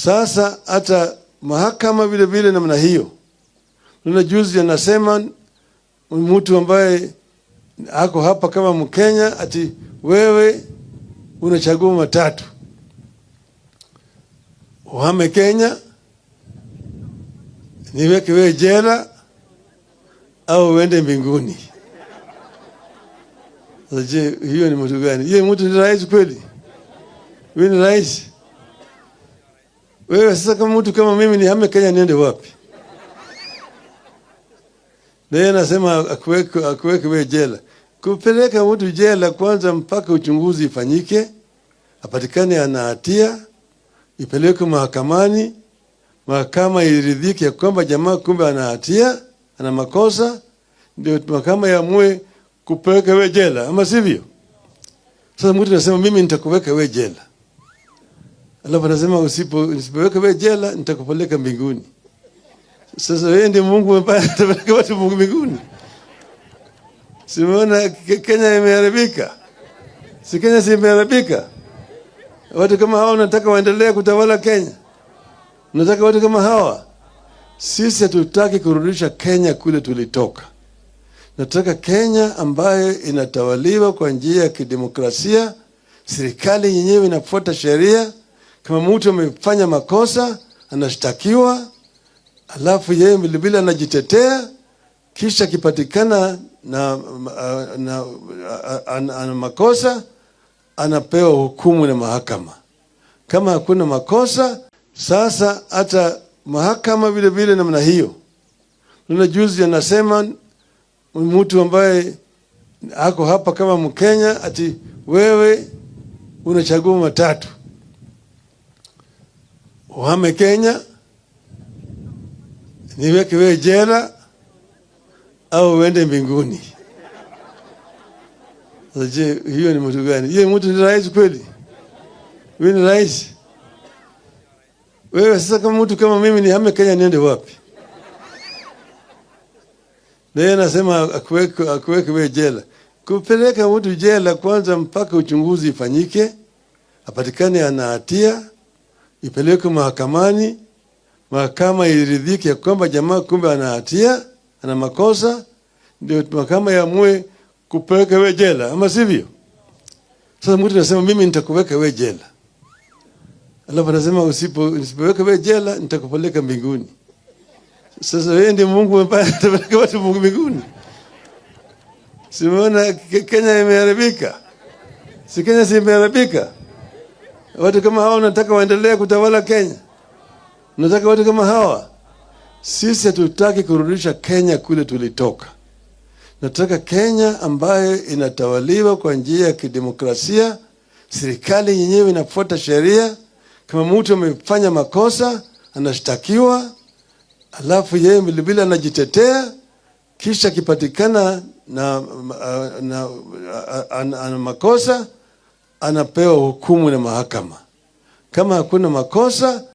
Sasa hata mahakama vile vile namna hiyo. Nuna juzi anasema mtu ambaye ako hapa kama Mkenya ati wewe unachagua matatu. Uhame Kenya, niweke wewe jela au uende mbinguni. Je, hiyo ni mtu gani? Yeye mtu ni rais kweli? Wewe ni rais? Wewe sasa kama mtu kama mimi nihame Kenya niende wapi? Yeye anasema akuweke wewe jela. Kupeleka mtu jela kwanza mpaka uchunguzi ifanyike, apatikane ana hatia, ipeleke mahakamani, mahakama iridhike ya kwamba jamaa kumbe ana hatia, ana makosa, ndio mahakama yaamue kupeleka wewe jela, ama sivyo? Sasa mtu anasema mimi nitakuweka wewe jela. Alafu anasema usipoweka wewe jela nitakupeleka mbinguni. Sasa wewe ndiye Mungu ambaye atapeleka watu mbinguni. Simuona Kenya imeharibika. Si Kenya si imeharibika. Watu kama hao wanataka waendelee kutawala Kenya. Nataka watu kama hawa. Sisi hatutaki kurudisha Kenya kule tulitoka. Nataka Kenya ambayo inatawaliwa kwa njia ya kidemokrasia, serikali yenyewe inafuata sheria. Kama mtu amefanya makosa, anashtakiwa, alafu yeye vilevile anajitetea, kisha kipatikana na makosa, anapewa hukumu na mahakama. Kama hakuna makosa, sasa hata mahakama vile vile namna hiyo. Nuna juzi anasema mtu ambaye ako hapa kama Mkenya ati wewe unachagua matatu. Uhame Kenya, niweke wewe jela au uende mbinguni. Je, hiyo ni mtu gani? Yeye mtu ni rais kweli? Wewe ni rais? Wewe sasa kama mtu kama mimi nihame Kenya niende wapi? Yeye anasema akuweke wewe jela. Kupeleka mtu jela kwanza mpaka uchunguzi ifanyike, apatikane ana hatia, ipeleke mahakamani, mahakama iridhike ya kwamba jamaa kumbe ana hatia, ana makosa, ndio mahakama yaamue kupeleka wewe jela, ama sivyo? Sasa mtu anasema mimi nitakuweka wewe jela. Alafu anasema usipoweka wewe jela nitakupeleka mbinguni. Sasa wewe ndiye Mungu ambaye atapeleka watu mbinguni. Simuona Kenya imeharibika. Si Kenya si imeharibika. Watu kama hawa wanataka waendelee kutawala Kenya. Nataka watu kama hawa. Sisi hatutaki kurudisha Kenya kule tulitoka. Nataka Kenya ambayo inatawaliwa kwa njia ya kidemokrasia, serikali yenyewe inafuata sheria. Kama mtu amefanya makosa, anashtakiwa, alafu yeye vilevile anajitetea, kisha kipatikana na makosa, anapewa hukumu na mahakama. Kama hakuna makosa,